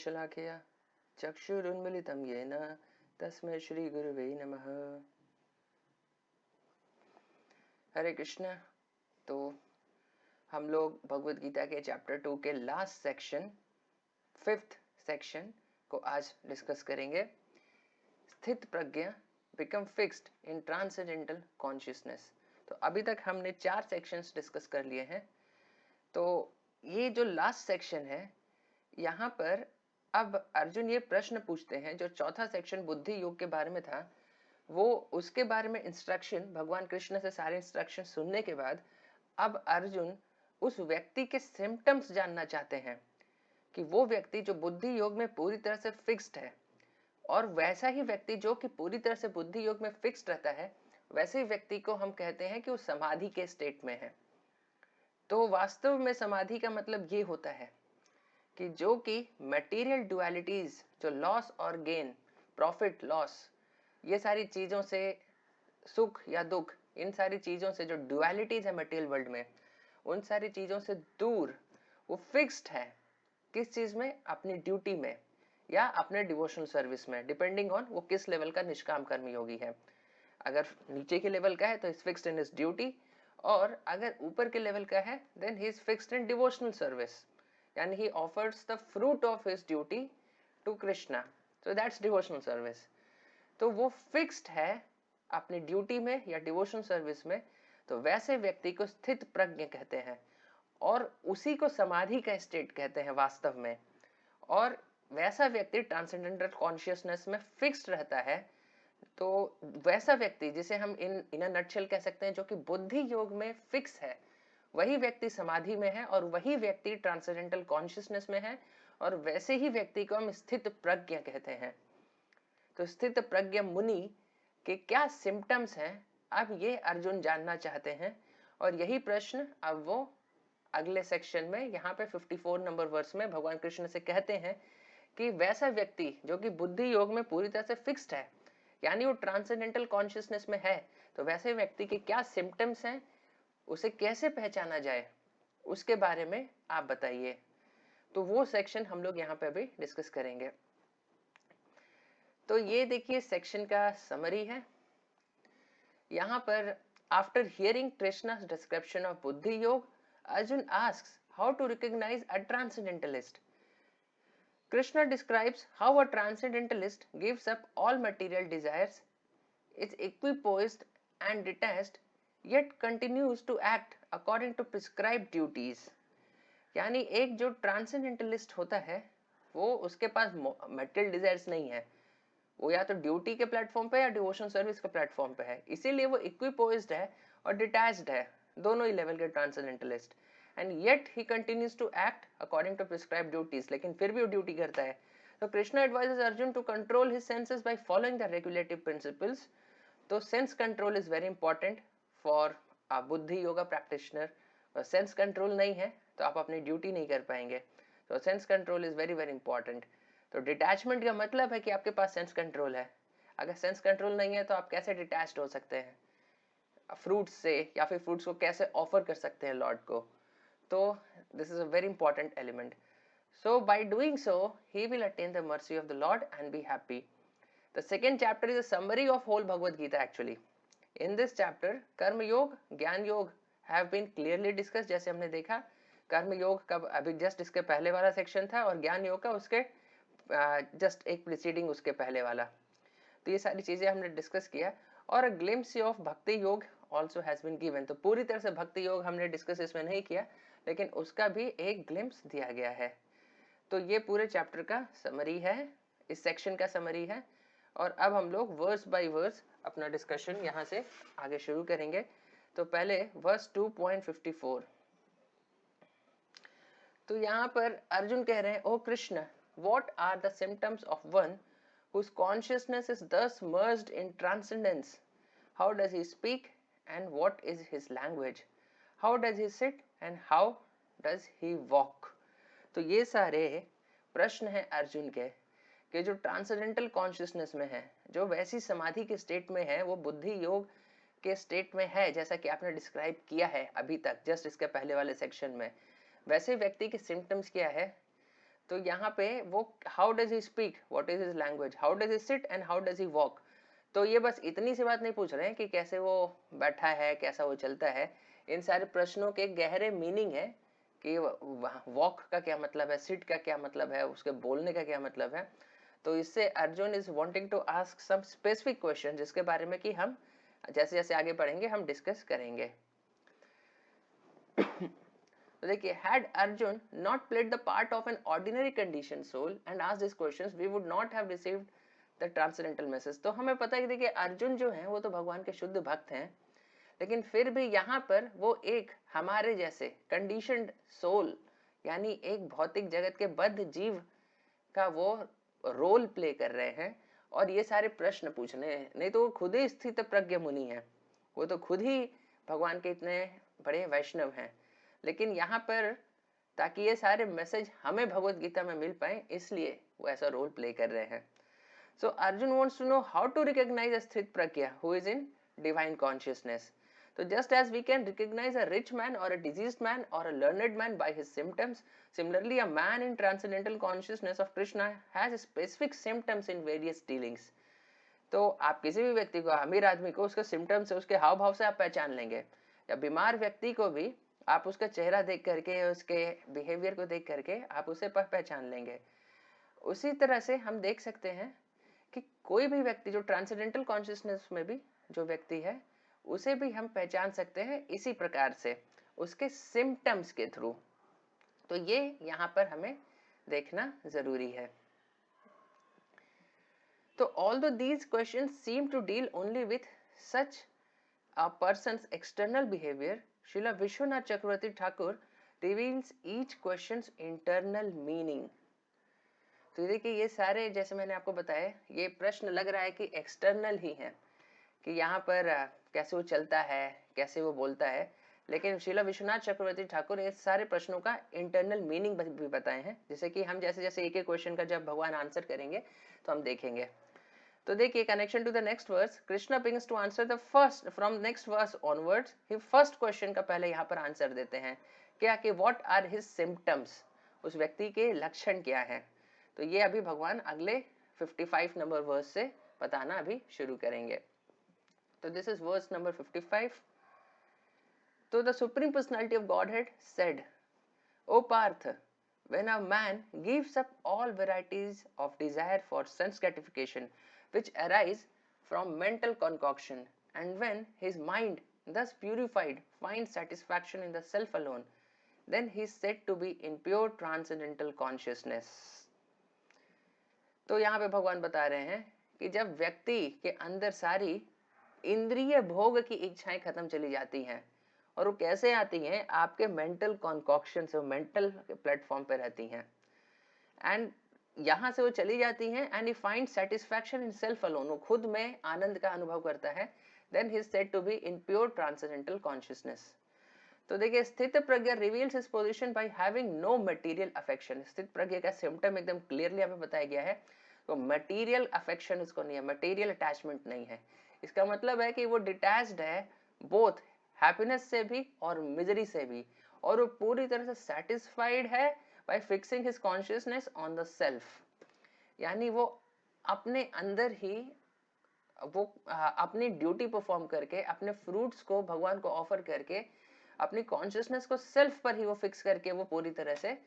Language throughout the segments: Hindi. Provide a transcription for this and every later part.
शलाकया चक्षुरुन्मिलितं येन तस्मै श्री गुरुवे नमः। हरे कृष्ण। तो हम लोग भगवद गीता के चैप्टर 2 के लास्ट सेक्शन 5th सेक्शन को आज डिस्कस करेंगे। स्थित प्रज्ञा become fixed in transcendental consciousness. तो अभी तक हमने 4 सेक्शंस डिस्कस कर लिए हैं। तो ये जो लास्ट सेक्शन है, यहाँ पर अब अर्जुन ये प्रश्न पूछते हैं। जो चौथा सेक्शन बुद्धि योग के बारे में था, वो उसके बारे में इंस्ट्रक्शन, भगवान कृष्ण से सारे इंस्ट्रक्शन सुनने के बाद अब अर्जुन उस व्यक्ति के सिम्टम्स जानना चाहते हैं कि वो व्यक्ति जो बुद्धि योग में पूरी तरह से फिक्स्ड है, और वैसा ही व्यक्ति जो कि पूरी तरह से बुद्धि योग में फिक्स्ड रहता है, वैसे ही व्यक्ति को हम कहते हैं कि वो समाधि के स्टेट में है। तो वास्तव में समाधि का मतलब ये होता है कि जो कि मटेरियल डुअलिटीज, जो लॉस और गेन, प्रॉफिट लॉस, ये सारी चीजों से, सुख या दुख, इन सारी चीजों से जो डुअलिटीज है मटेरियल वर्ल्ड में, उन सारी चीजों से दूर वो फिक्स्ड है। किस चीज में? अपनी ड्यूटी में या अपने डिवोशनल सर्विस में, डिपेंडिंग ऑन वो किस लेवल का निष्काम कर्मी योगी है। अगर नीचे के लेवल का है तो is fixed in his duty, और अगर ऊपर के लेवल का है then he is fixed in devotional service, यानी he offers the fruit of his duty to Krishna, so that's devotional service। तो वो फिक्स्ड है अपनी ड्यूटी में या डिवोशनल सर्विस में, तो वैसे व्यक्ति को स्थित प्रज्ञ कहते हैं, और उसी को समाधि का स्टेट कहते हैं वास्तव में। और वैसा व्यक्ति ट्रांसेंडेंटल कॉन्शियसनेस में फिक्स्ड रहता है। तो वैसा व्यक्ति जिसे हम इन अ नटशेल कह सकते हैं, जो कि बुद्धि योग में फिक्स है, वही व्यक्ति समाधि में है, और वही व्यक्ति ट्रांसेंडेंटल कॉन्शियसनेस में है, और वैसे ही व्यक्ति को हम स्थित प्रज्ञ कहते हैं। तो स्थित प्रज्ञ मुनि के क्या सिम्टम्स हैं, अब ये अर्जुन जानना चाहते हैं। और यही प्रश्न अब वो अगले सेक्शन में, यहाँ पे 54 नंबर वर्स में भगवान कृष्ण से कहते हैं कि वैसा व्यक्ति जो कि बुद्धि योग में पूरी तरह से फिक्स्ड है, यानी वो ट्रांसेंडेंटल कॉन्शियसनेस में है, तो वैसे व्यक्ति के क्या सिम्टम्स हैं, उसे कैसे पहचाना जाए, उसके बारे में आप बताइए। तो वो सेक्शन हम लोग यहाँ पे अभी डिस्कस करेंगे। तो ये देखिए सेक्शन का समरी है। यहाँ पर after hearing Krishna's description of बुद्धि yoga, Arjun asks how to recognise a transcendentalist. Krishna describes how a transcendentalist gives up all material desires, is equipoised and detached, yet continues to act according to prescribed duties। यानी एक जो ट्रांसेंडेंटलिस्ट होता है, वो उसके पास मटेरियल डिजायर्स नहीं है, वो या तो ड्यूटी के प्लेटफॉर्म पे या डिवोशन सर्विस के प्लेटफॉर्म पे है, इसीलिए वो इक्विपोइज्ड है और डिटैच्ड है, दोनों ही लेवल के transcendentalist. And yet he continues to act according to prescribe duties, लेकिन फिर भी वो ड्यूटी करता है। तो Krishna advises Arjun to control his senses by following the regulative principles. तो sense control is very important for a बुद्धि योगा प्रैक्टिशनर। सेंस कंट्रोल नहीं है तो आप अपनी ड्यूटी नहीं कर पाएंगे। तो sense control is very very important. तो डिटैचमेंट का मतलब है कि आपके पास सेंस कंट्रोल है। अगर सेंस कंट्रोल नहीं है तो आप कैसे डिटैच्ड हो सकते हैं फ्रूट्स से, या फिर फ्रूट्स को कैसे ऑफर कर सकते हैं लॉर्ड को। तो this is a very important element. So by doing so, he will attain the mercy of the Lord and be happy. The second chapter is a summary of whole Bhagavad Gita actually. In this chapter, कर्म योग, ज्ञान योग have been clearly discussed। जैसे हमने देखा कर्म योग का अभी जस्ट इसके पहले वाला सेक्शन था, और ज्ञान योग का उसके जस्ट एक प्रीसीडिंग उसके पहले वाला। तो ये सारी चीजें हमने डिस्कस किया। और अ ग्लिम्स ऑफ भक्ति योग ऑल्सो हैज बीन गिवन। तो पूरी तरह से भक्ति योग हमने डिस्कस इसमें नहीं किया, लेकिन उसका भी एक ग्लिम्स दिया गया है। तो ये पूरे चैप्टर का समरी है, इस सेक्शन का समरी है। और अब हम लोग वर्स बाय वर्स अपना डिस्कशन यहाँ से आगे शुरू करेंगे। तो पहले वर्स 2.54। तो यहाँ पर अर्जुन कह रहे हैं, ओ Krishna, what are the symptoms of one whose consciousness is thus merged in transcendence? How does he speak and what is his language? How does he sit and how does he walk? तो ये सारे प्रश्न हैं अर्जुन के कि जो ट्रांसेंडेंटल कॉन्शियसनेस में है, जो वैसी समाधि के स्टेट में है, वो बुद्धि योग के स्टेट में है, जैसा कि आपने डिस्क्राइब किया है अभी तक जस्ट इसके पहले वाले सेक्शन में, वैसे व्यक्ति के सिम्टम्स क्या है। तो यहाँ पे वो how does he speak, what is his language, how does he sit and how does he walk. तो ये बस इतनी सी बात नहीं पूछ रहे हैं कि कैसे वो बैठा है, कैसा वो चलता है। इन सारे प्रश्नों के गहरे मीनिंग है कि वॉक का क्या मतलब है, सिट का क्या मतलब है, उसके बोलने का क्या मतलब है। तो इससे Arjun is wanting to ask some specific question, जिसके बारे में कि हम जैसे जैसे आगे पढ़ेंगे हम डिस्कस करेंगे। तो देखिए, had Arjun not played the part of an ordinary conditioned soul and asked these questions, we would not have received the transcendental message। तो हमें पता है कि देखिए अर्जुन जो है वो तो भगवान के शुद्ध भक्त हैं, लेकिन फिर भी यहाँ पर वो एक हमारे जैसे कंडीशनड सोल यानी एक भौतिक जगत के बद्ध जीव का वो रोल प्ले कर रहे हैं और ये सारे प्रश्न पूछ रहे हैं। नहीं तो वो खुद ही स्थित प्रज्ञ मुनि है, वो तो खुद ही भगवान के इतने बड़े वैष्णव हैं, लेकिन यहाँ पर ताकि ये सारे मैसेज हमें भगवत गीता में मिल पाए इसलिए वो ऐसा रोल प्ले कर रहे हैं। So Arjun wants to know how to recognise a स्थित प्रज्ञा who is in divine consciousness. So just as we can recognize a rich man or a diseased man or a learned man by his symptoms, similarly a man in transcendental consciousness of Krishna has specific symptoms in various dealings। तो आप किसी भी व्यक्ति को, अमीर आदमी को उसके सिम्टम्स से, उसके हाव भाव से आप पहचान लेंगे, या बीमार व्यक्ति को भी आप उसका चेहरा देख करके, उसके बिहेवियर को देख करके आप उसे पहचान लेंगे। उसी तरह से हम देख सकते हैं कि कोई भी व्यक्ति जो ट्रांसेंडेंटल कॉन्शियसनेस में भी जो व्यक्ति है उसे भी हम पहचान सकते हैं इसी प्रकार से, उसके सिम्टम्स के थ्रू। तो ये यहाँ पर हमें देखना जरूरी है। तो although these questions seem to deal only with such a person's external behavior, Srila Vishwanath Chakravarti Thakur reveals each question's internal meaning। तो देखिए ये सारे, जैसे मैंने आपको बताया, ये प्रश्न लग रहा है कि एक्सटर्नल ही है, कि यहाँ पर कैसे वो चलता है, कैसे वो बोलता है, लेकिन श्रीला विश्वनाथ चक्रवर्ती ठाकुर ये सारे प्रश्नों का इंटरनल मीनिंग भी बताए हैं, जैसे कि हम जैसे जैसे एक एक क्वेश्चन का जब भगवान आंसर करेंगे तो हम देखेंगे। तो देखिए, connection to the next verse, Krishna begins to answer the first from next verse onwards. He first question का पहले यहाँ पर आंसर देते हैं क्या, कि व्हाट आर हिज सिम्टम्स, उस व्यक्ति के लक्षण क्या है। तो ये अभी भगवान अगले 55 नंबर वर्स से बताना अभी शुरू करेंगे। तो दिस इज वर्स नंबर 55। तो the supreme personality of Godhead said, O Partha, when a man gives up all varieties of desire for sense gratification which arise from mental concoction, and when his mind thus purified finds satisfaction in the self alone, then he is said to be in pure transcendental consciousness। तो यहाँ पे भगवान बता रहे हैं कि जब व्यक्ति के अंदर सारी इंद्रिय भोग की इच्छाएं खत्म चली जाती हैं, और वो कैसे आती हैं, आपके मेंटल कॉन्कॉक्शन से, मेंटल प्लेटफॉर्म पे रहती हैं, एंड यहाँ से वो चली जाती हैं, and he find satisfaction in self alone, वो खुद में आनंद का अनुभव करता है, then he is said to be in pure transcendental consciousness. तो देखिए, स्थित प्रज्ञा reveals his position by having no material affection. स्थित प्रज्ञा का सिम्टम एकदम क्लियरली हमें बताया गया है, तो मटेरियल अफेक्शन उसको नहीं है, मटेरियल अटैचमेंट नहीं है। इसका मतलब है कि वो डिटैच्ड है बोथ हैप्पीनेस से भी और मिजरी से भी, और वो पूरी तरह से सेटिस्फाइड है bye fixing his consciousness on the self. यानी वो अपने अंदर ही वो अपनी ड्यूटी परफॉर्म करके, अपने फ्रूट्स को भगवान को ऑफर करके, अपनी कॉन्शियसनेस को सेल्फ पर ही वो फिक्स करके वो पूरी तरह से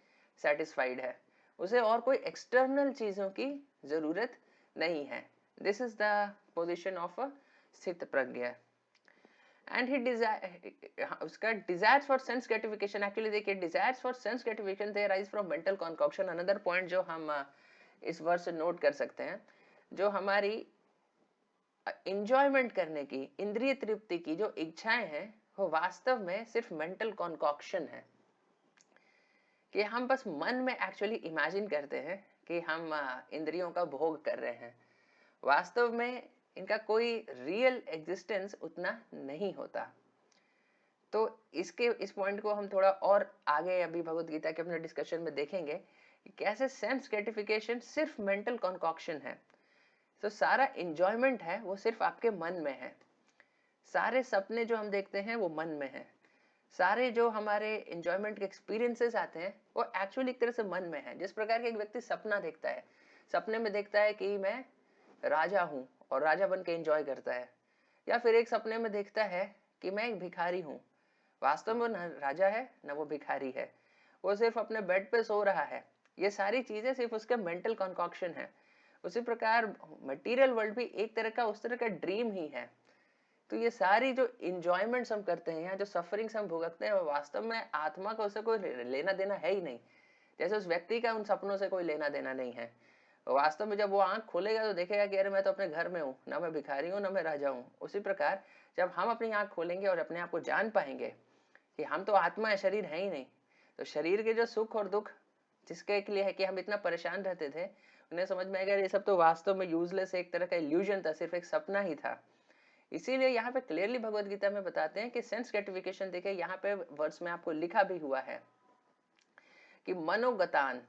सेटिस्फाइड है, उसे और कोई एक्सटर्नल चीजों की जरूरत नहीं है। This is the position of a स्थित प्रज्ञा। एंड ही डिजायर, उसका desires for sense gratification, actually देखिए desires for sense gratification they arise from mental concoction. Another point जो हम इस वर्ष से नोट कर सकते हैं, जो हमारी इंजॉयमेंट करने की, इंद्रिय तृप्ति की जो इच्छाएं हैं, वो वास्तव में सिर्फ मेंटल कॉन्कॉक्शन है, कि हम बस मन में एक्चुअली इमेजिन करते हैं कि हम इंद्रियों का भोग कर रहे हैं। वास्तव में इनका कोई रियल एग्जिस्टेंस उतना नहीं होता। तो इस पॉइंट को हम थोड़ा और आगे अभी भगवत गीता के अपने डिस्कशन में देखेंगे कि कैसे सेंस ग्रेटिफिकेशन सिर्फ मेंटल कॉन्कॉक्शन है। तो सारा एंजॉयमेंट है वो सिर्फ आपके मन में है, सारे सपने जो हम देखते हैं वो मन में है, सारे जो हमारे इंजॉयमेंट के एक्सपीरियंसेस आते हैं वो एक्चुअली एक तरह से मन में है। जिस प्रकार के एक व्यक्ति सपना देखता है, सपने में देखता है कि मैं राजा हूँ और राजा बन के एंजॉय करता है, या फिर एक सपने में देखता है कि मैं एक भिखारी हूँ, वास्तव में न राजा है न वो भिखारी है, वो सिर्फ अपने बेड पे सो रहा है। ये सारी चीजें सिर्फ उसके मेंटल कंकॉक्शन है। उसी प्रकार मटेरियल वर्ल्ड भी एक तरह का उस तरह का ड्रीम ही है। तो ये सारी जो इंजॉयमेंट्स हम करते हैं या जो सफरिंग्स हम भुगतते हैं, वो वास्तव में आत्मा को उससे कोई लेना देना है ही नहीं। जैसे उस व्यक्ति का उन सपनों से कोई लेना देना नहीं है। वास्तव में जब वो आंख खोलेगा तो देखेगा कि अरे मैं तो अपने घर में हूँ, ना मैं भिखारी हूँ ना मैं राजा हूँ। उसी प्रकार जब हम अपनी आंख खोलेंगे और अपने आप को जान पाएंगे कि हम तो आत्मा है, शरीर है ही नहीं, तो शरीर के जो सुख और दुख जिसके लिए है कि हम इतना परेशान रहते थे, उन्हें समझ में आएगा ये सब तो वास्तव में यूजलेस एक तरह का इल्यूजन था, सिर्फ एक सपना ही था। इसीलिए यहाँ पे क्लियरली भगवत गीता में बताते हैं कि सेंस ग्रेटिफिकेशन, देखिए यहाँ पे वर्ड्स में आपको लिखा भी हुआ है कि मनोगतान,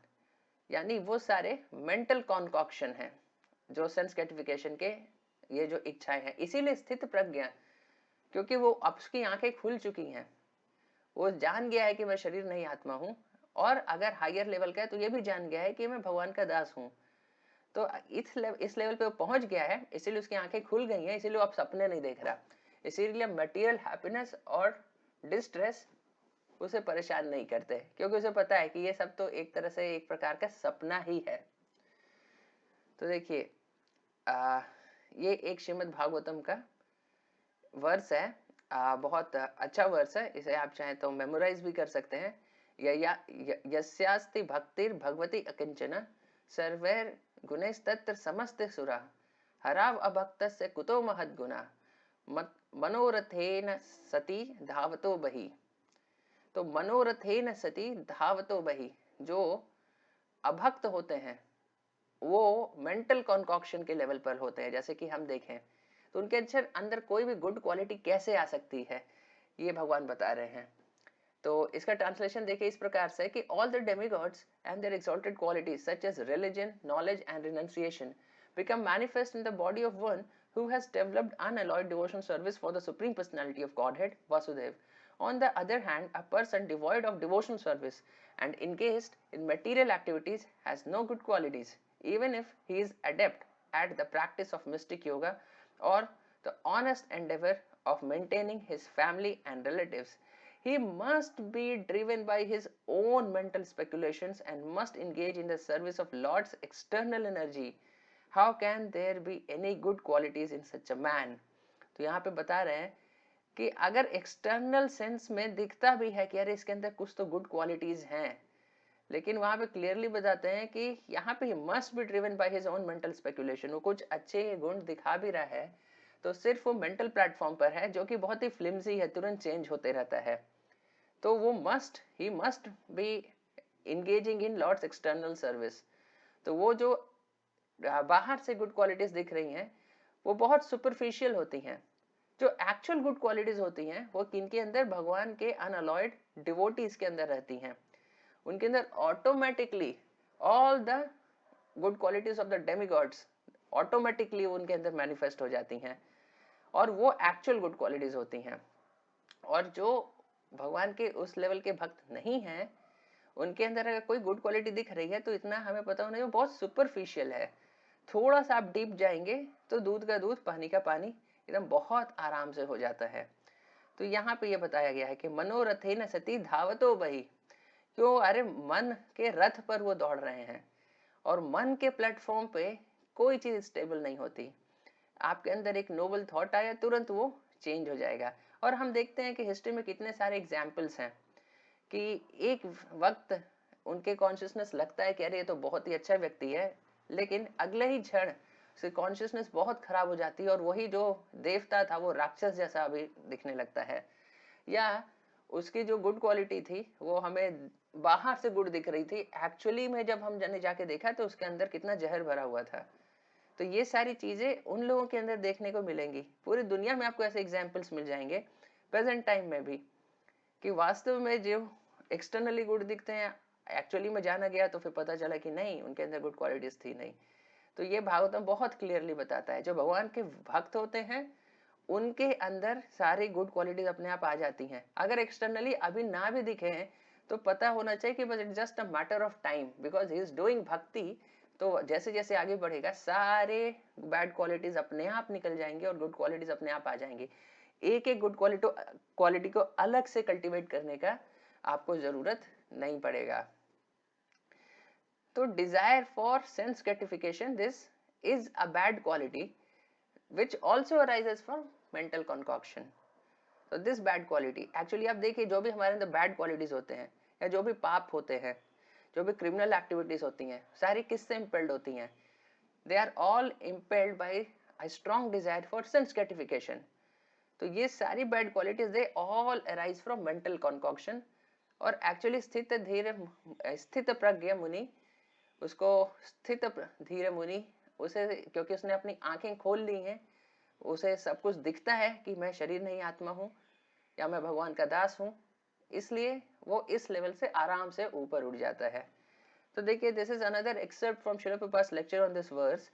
यानी वो सारे मेंटल कॉन्कॉक्शन है जो सेंस ग्रेटिफिकेशन के ये जो इच्छाएं हैं। इसीलिए स्थित प्रज्ञा, क्योंकि वो अब उसकी आंखें खुल चुकी हैं, वो जान गया है कि मैं शरीर नहीं आत्मा हूं, और अगर हायर लेवल का है तो ये भी जान गया है कि मैं भगवान का दास हूं। तो इस लेवल पे वो पहुंच गया है, इसीलिए उसकी आंखें खुल गई हैं, इसीलिए वो अब सपने नहीं देख रहा। इसीलिए मटेरियल हैप्पीनेस और डिस्ट्रेस उसे परेशान नहीं करते, क्योंकि उसे पता है कि ये सब तो एक तरह से एक प्रकार का सपना ही है। तो देखिए ये एक श्रीमद् भागवतम का वर्स है, बहुत अच्छा वर्स है, इसे आप चाहें तो मेमोराइज भी कर सकते हैं। यस्यास्ति भक्तिर भगवती अकिंचन सर्वैर गुणैस्तत्र समस्ते सुरा हराव अभक्तस्य कुतो महद गुना मनोरथेन सती धावतो बही। तो मनोरथेन सती धावतो बही, जो अभक्त होते हैं वो मेंटल कॉन्कॉक्शन के लेवल पर होते हैं। जैसे कि हम देखें तो उनके अंदर कोई भी गुड क्वालिटी कैसे आ सकती है, ये भगवान बता रहे हैं। तो इसका ट्रांसलेशन देखिए इस प्रकार से कि all the demigods and their exalted qualities such as religion, knowledge and renunciation become manifest in the body of one who has developed unalloyed devotion service for the supreme personality of Godhead, Vasudev. On the other hand, a person devoid of devotion service and engaged in material activities has no good qualities, even if he is adept at the practice of mystic yoga or the honest endeavor of maintaining his family and relatives. He must be driven by his own mental speculations and must engage in the service of Lord's external energy. How can there be any good qualities in such a man? तो यहाँ पे बता रहे हैं कि अगर एक्सटर्नल सेंस में दिखता भी है कि अरे इसके अंदर कुछ तो गुड क्वालिटीज हैं, लेकिन वहां पे क्लियरली बताते हैं कि यहाँ पे must be driven by his own mental speculation. वो कुछ अच्छे गुण दिखा भी रहा है तो सिर्फ वो मेंटल प्लेटफॉर्म पर है, जो कि बहुत ही फ्लिम्सी है, तुरंत चेंज होते रहता है। तो वो he must be engaging in Lord's external service. तो वो जो बाहर से गुड क्वालिटीज दिख रही हैं वो बहुत सुपरफिशियल होती हैं। जो एक्चुअल गुड क्वालिटीज होती हैं वो किनके अंदर, भगवान के अनअलॉयड डिवोटीज के अंदर रहती हैं। उनके अंदर automatically all the good qualities of the demigods automatically उनके अंदर मैनिफेस्ट हो जाती हैं, और वो एक्चुअल गुड क्वालिटीज होती हैं। और जो भगवान के उस लेवल के भक्त नहीं हैं, उनके अंदर अगर कोई गुड क्वालिटी दिख रही है तो इतना हमें पता होना चाहिए बहुत सुपरफिशियल है। थोड़ा सा आप डीप जाएंगे तो दूध का दूध पानी का पानी एकदम बहुत आराम से हो जाता है। तो यहाँ पे ये बताया गया है कि मनोरथे न सती धावतो बही। क्यों? अरे मन के रथ पर वो दौड़ रहे हैं, और मन के प्लेटफॉर्म पे कोई चीज स्टेबल नहीं होती। आपके अंदर एक नोबल थॉट आया तुरंत वो चेंज हो जाएगा। और हम देखते हैं कि हिस्ट्री में कितने सारे एग्जाम्पल्स हैं कि एक वक्त उनके कॉन्शियसनेस लगता है कि अरे ये तो बहुत ही अच्छा व्यक्ति है, लेकिन अगले ही क्षण उसकी कॉन्शियसनेस बहुत खराब हो जाती है और वही जो देवता था वो राक्षस जैसा अभी दिखने लगता है। या उसकी जो गुड क्वालिटी थी वो हमें बाहर से गुड दिख रही थी, एक्चुअली में जब हम जाने जाके देखा तो उसके अंदर कितना जहर भरा हुआ था। तो ये सारी चीजें उन लोगों के अंदर देखने को मिलेंगी। पूरी दुनिया में आपको ऐसे एग्जाम्पल्स मिल जाएंगे प्रेजेंट टाइम में भी, कि वास्तव में जो एक्सटर्नली गुड दिखते हैं एक्चुअली में जाना गया तो फिर पता चला कि नहीं, उनके अंदर गुड क्वालिटीज थी नहीं। तो ये भागवतम बहुत क्लियरली बताता है जो भगवान के भक्त होते हैं उनके अंदर सारी गुड क्वालिटीज अपने आप आ जाती हैं। अगर एक्सटर्नली अभी ना भी दिखे हैं तो पता होना चाहिए कि बस it just a matter of time, because he is doing भक्ति। तो जैसे जैसे आगे बढ़ेगा सारे बैड क्वालिटीज अपने आप निकल जाएंगे और गुड क्वालिटीज अपने आप आ जाएंगी। एक एक गुड क्वालिटी को अलग से कल्टीवेट करने का आपको जरूरत नहीं पड़ेगा। तो Dzire for sense gratification, this is a bad quality which also arises from mental concoction. So this bad quality actually, आप देखिए जो भी हमारे अंदर बैड क्वालिटीज होते हैं या जो भी पाप होते हैं, जो भी क्रिमिनल एक्टिविटीज होती हैं, सारी किससे इम्पेल्ड होती हैं? They are all impelled by a strong desire for sense gratification. तो ये सारी bad qualities they all arise from mental concoction. और एक्चुअली स्थित प्रज्ञ मुनि, उसको स्थित धीर मुनि, उसे क्योंकि उसने अपनी आंखें खोल ली हैं, उसे सब कुछ दिखता है कि मैं शरीर नहीं आत्मा हूँ या मैं भगवान का दास हूँ, इसलिए वो इस लेवल से आराम से ऊपर उठ जाता है। तो देखिए, this is another excerpt from Srila Prabhupada lecture on this verse,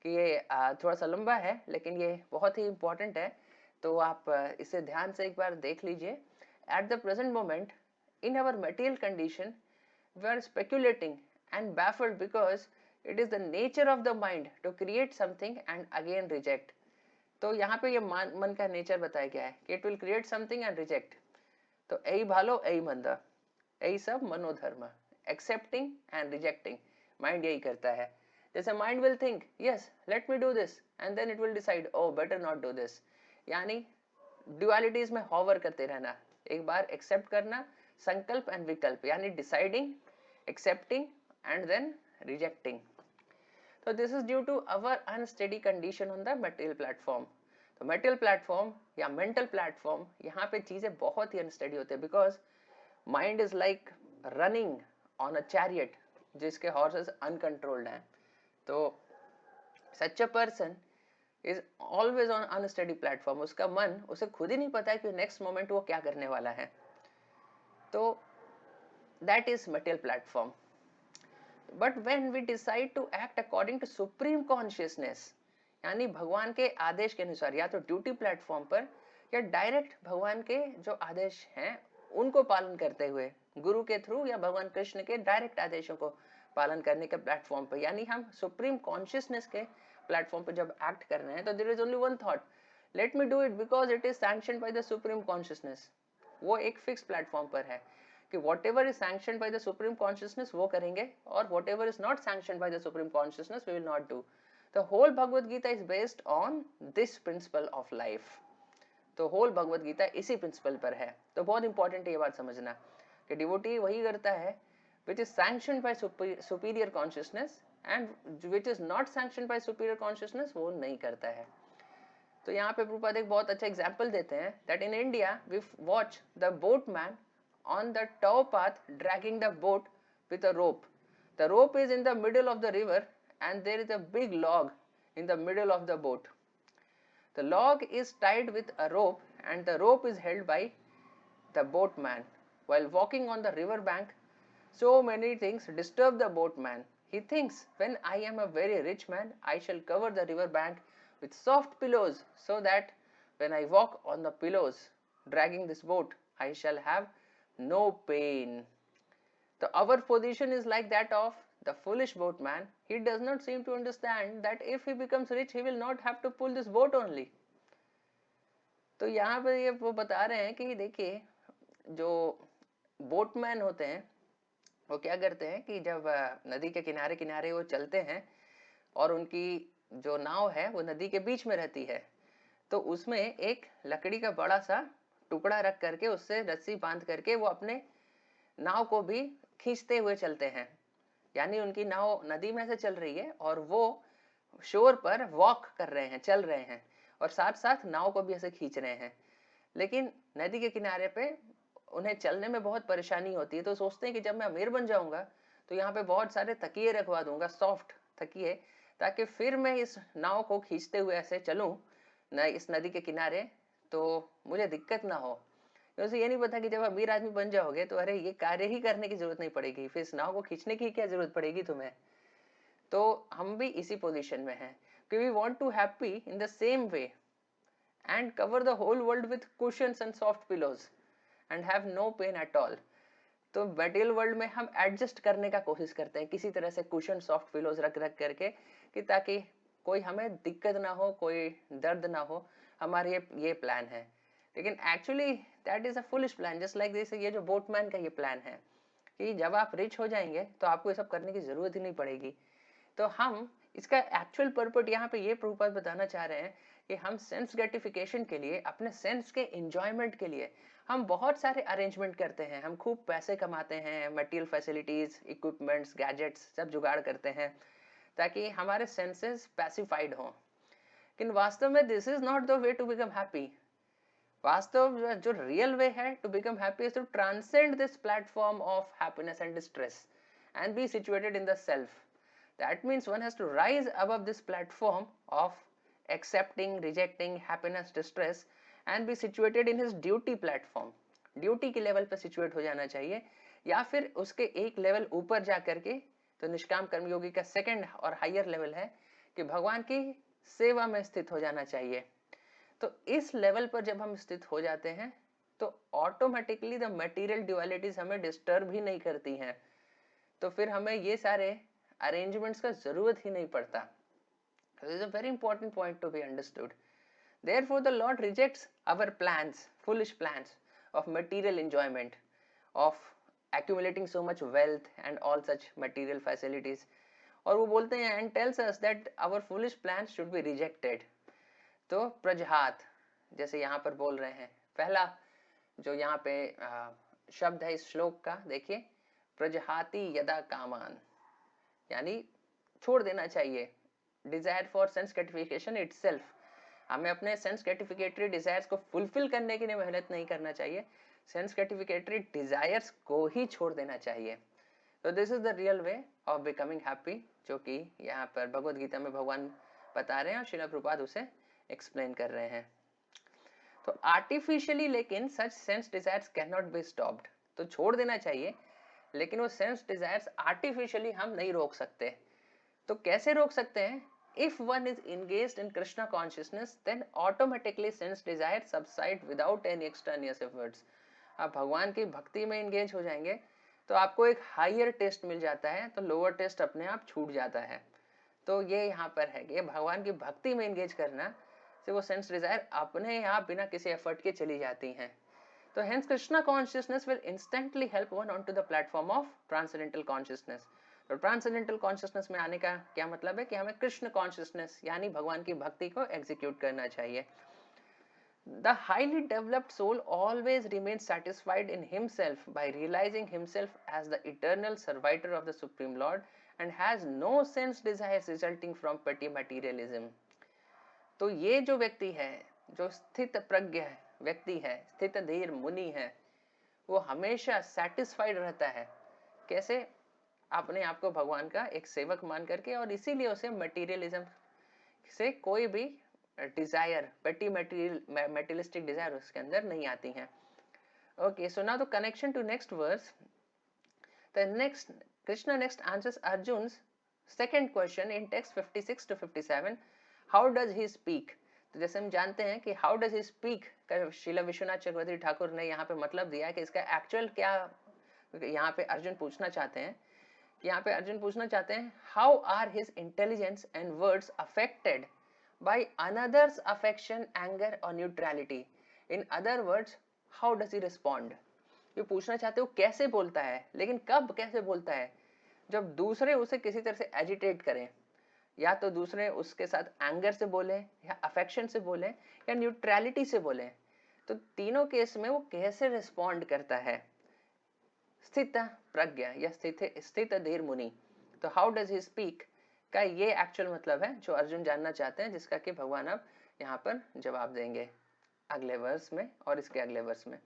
कि ये थोड़ा सा लंबा है लेकिन ये बहुत ही इंपॉर्टेंट है, तो आप इसे ध्यान से एक बार देख लीजिए। At the present moment in our material condition we are speculating and baffled because it is the nature of the mind to create something and again reject. तो यहाँ पे ये मन का नेचर बताया गया है कि it will create something and reject. तो यही भालो यही मंदा, यही सब मनोधर्म, accepting and rejecting, माइंड यही करता है। जैसे mind will think yes let me do this and then it will decide oh better not do this, यानी ड्युअलिटीज में हॉवर करते रहना, एक बार एक्सेप्ट करना, संकल्प एंड विकल्प, यानी deciding, accepting and then rejecting. So this is due to our unsteady condition on the material platform. तो material platform या mental platform, यहाँ पे चीजें बहुत ही unsteady होते हैं, because mind is like running on a chariot जिसके horses uncontrolled हैं। तो such a person is always on unsteady platform, उसका मन, उसे खुद ही नहीं पता है कि next moment वो क्या करने वाला है। तो that is material platform. But when we decide to act according to supreme consciousness, यानी भगवान के आदेश के अनुसार, या तो ड्यूटी प्लेटफॉर्म पर या डायरेक्ट भगवान के जो आदेश हैं उनको पालन करते हुए, गुरु के थ्रू या भगवान कृष्ण के डायरेक्ट आदेशों को पालन करने के प्लेटफॉर्म पर, यानी हम सुप्रीम कॉन्शियसनेस के प्लेटफॉर्म पर जब एक्ट कर रहे हैं, तो there is only one thought, let me do it because it is sanctioned by the supreme consciousness. वो एक फिक्स प्लेटफॉर्म पर है कि whatever is sanctioned by the supreme consciousness वो करेंगे, और whatever is not sanctioned by the supreme consciousness we will not do. The whole Bhagavad Gita is based on this principle of life. तो whole Bhagavad Gita इसी principle पर है। तो बहुत important है ये बात समझना कि devotee वही करता है which is sanctioned by superior consciousness, and which is not sanctioned by superior consciousness वो नहीं करता है। तो यहाँ पे प्रभुपाद एक बहुत अच्छा एग्जाम्पल देते हैं that in India we watch the boatman on the tow path dragging the boat with a rope. The rope is in the middle of the river and there is a big log in the middle of the boat. The log is tied with a rope and the rope is held by the boatman. While walking on the river bank, so many things disturb the boatman. He thinks, when I am a very rich man, I shall cover the river bank with soft pillows so that when I walk on the pillows dragging this boat, I shall have no pain. So our position is like that of the foolish boatman. He does not seem to understand that if he becomes rich, he will not have to pull this boat only. तो यहाँ पे ये वो बता रहे हैं कि देखिए, जो बोटमैन होते हैं वो क्या करते हैं कि जब नदी के किनारे किनारे वो चलते हैं और उनकी जो नाव है वो नदी के बीच में रहती है, तो उसमें एक लकड़ी का बड़ा सा टुकड़ा रख करके उससे रस्सी बांध करके वो अपने नाव को भी खींचते हुए चलते हैं, यानी उनकी नाव नदी में से चल रही है और वो शोर पर वॉक कर रहे हैं, चल रहे हैं, और साथ साथ नाव को भी ऐसे खींच रहे हैं। लेकिन नदी के किनारे पे उन्हें चलने में बहुत परेशानी होती है, तो सोचते हैं कि जब मैं अमीर बन जाऊंगा तो यहाँ पे बहुत सारे तकिए रखवा दूंगा, सॉफ्ट तकिए, ताकि फिर मैं इस नाव को खींचते हुए ऐसे चलूं न इस नदी के किनारे, तो मुझे दिक्कत ना हो। उसे ये नहीं पता कि जब अमीर आदमी बन जाओगे तो अरे ये कार्य ही करने की जरूरत नहीं पड़ेगी, फिर इस नाव को खींचने की क्या जरूरत पड़ेगी तुम्हें। तो हम भी इसी पोजीशन में हैं कि we want to happy in the same way and cover the whole world with cushions and soft pillows and have no pain at all. तो मटेरियल वर्ल्ड में हम एडजस्ट करने का कोशिश करते हैं किसी तरह से, कुशन सॉफ्ट पिलोज रख रख करके, कि ताकि कोई हमें दिक्कत ना हो, कोई दर्द ना हो, हमारे ये प्लान है. लेकिन actually that is a foolish plan. Just like this, ये जो बोटमैन का ये प्लान है कि जब आप रिच हो जाएंगे तो आपको ये सब करने की जरूरत ही नहीं पड़ेगी. तो हम इसका एक्चुअल पर्पट यहाँ पे ये प्रभुपाद बताना चाह रहे हैं कि हम सेंस ग्रेटिफिकेशन के लिए, अपने सेंस के एंजॉयमेंट के लिए हम बहुत सारे अरेंजमेंट करते हैं. हम खूब पैसे कमाते हैं, मटेरियल फैसिलिटीज, इक्विपमेंट्स, गैजेट्स सब जुगाड़ करते हैं ताकि हमारे सेंसेस पैसिफाइड हों. लेकिन वास्तव में this is not the way to become happy. वास्तव जो रियल वे है to become happy is to transcend this platform of happiness and distress and be situated in the self. That means one has to rise above this platform of accepting, rejecting, happiness, distress and be situated in his duty platform. Duty के लेवल पे सिचुएट हो जाना चाहिए, या फिर उसके एक लेवल ऊपर जा करके, तो निष्काम कर्मयोगी का सेकंड और हायर लेवल है कि भगवान की सेवा में स्थित हो जाना चाहिए. तो इस लेवल पर जब हम स्थित हो जाते हैं तो ऑटोमेटिकली द मटेरियल ड्युअलिटीज हमें डिस्टर्ब ही नहीं करती हैं. तो फिर हमें ये सारे अरेंजमेंट्स का जरूरत ही नहीं पड़ता. This is a very important point to be understood. Therefore, the Lord rejects our plans, foolish plans of material enjoyment, of accumulating so much wealth and all such material facilities. और वो बोलते हैं and tells us that our foolish plans should be rejected. तो प्रजहात जैसे यहाँ पर बोल रहे हैं, पहला जो यहाँ पे शब्द है इस श्लोक का, देखिए, प्रजहाति यदा कामान, यानी छोड़ देना चाहिए. Dzire for sense gratification itself, हमें अपने सेंस ग्रेटिफिकेटरी डिजायर्स को फुलफिल करने के लिए मेहनत नहीं करना चाहिए, सेंस ग्रेटिफिकेटरी डिजायर्स को ही छोड़ देना चाहिए. तो this is the real way of becoming happy, जो कि यहाँ पर भगवद गीता में भगवान बता रहे हैं और श्रील प्रभुपाद उसे एक्सप्लेन कर रहे हैं. तो आर्टिफिशियली लेकिन such sense desires can not be stopped. तो छोड़ देना चाहिए, लेकिन वो सेंस डिजायर्स आर्टिफिशियली हम नहीं रोक सकते. तो कैसे रोक सकते हैं? If one is engaged in Krishna consciousness, then automatically sense desire subside without any extraneous efforts. आप भगवान की भक्ति में इंगेज हो जाएंगे तो आपको एक हायर टेस्ट मिल जाता है, तो लोअर टेस्ट अपने आप छूट जाता है. तो ये यहाँ पर है कि भगवान की भक्ति में इंगेज करना से वो सेंस डिजायर अपने आप बिना किसी एफर्ट के चली जाती हैं. तो hence Krishna consciousness will instantly help one onto the platform of transcendental consciousness. तो ट्रांसेंडेंटल कॉन्शियसनेस में आने का क्या मतलब है कि हमें कृष्ण कॉन्शियसनेस यानी भगवान की भक्ति को एग्जीक्यूट करना चाहिए. The highly developed soul always remains satisfied in himself by realizing himself as the eternal servitor of the Supreme Lord and has no sense desires resulting from petty materialism. तो ये जो व्यक्ति है, जो स्थित प्रज्ञ व्यक्ति है, स्थित धीर मुनि है, वो हमेशा सेटिस्फाइड रहता है. कैसे? अपने आप को भगवान का एक सेवक मान करके, और इसीलिए उसे मटेरियलिज्म से कोई भी डिजायर, पेटी मटेरियलिस्टिक डिजायर उसके अंदर नहीं आती हैं. Okay, so now the connection to next verse. The next Krishna next answers Arjun's second question in text 56 to 57. How does he speak? तो जैसे हम जानते हैं कि हाउ डज ही स्पीक का श्रील विश्वनाथ चक्रवर्ती ठाकुर ने यहाँ पे मतलब दिया है कि इसका एक्चुअल क्या यहाँ पे अर्जुन पूछना चाहते हैं. यहाँ पे अर्जुन पूछना चाहते हैं how are his intelligence and words affected by another's affection, anger और neutrality. In other words, how does he respond. ये पूछना चाहते हो कैसे बोलता है, लेकिन कब कैसे बोलता है? जब दूसरे उसे किसी तरह से एजिटेट करें, या तो दूसरे उसके साथ एंगर से बोले, या अफेक्शन से बोले, या न्यूट्रलिटी से बोले. तो तीनों केस में वो कैसे रिस्पॉन्ड करता है स्थित प्रज्ञ या स्थित धीर मुनि. तो हाउ डज ही स्पीक का ये एक्चुअल मतलब है जो अर्जुन जानना चाहते हैं, जिसका कि भगवान अब यहाँ पर जवाब देंगे अगले वर्स में और इसके अगले वर्स में.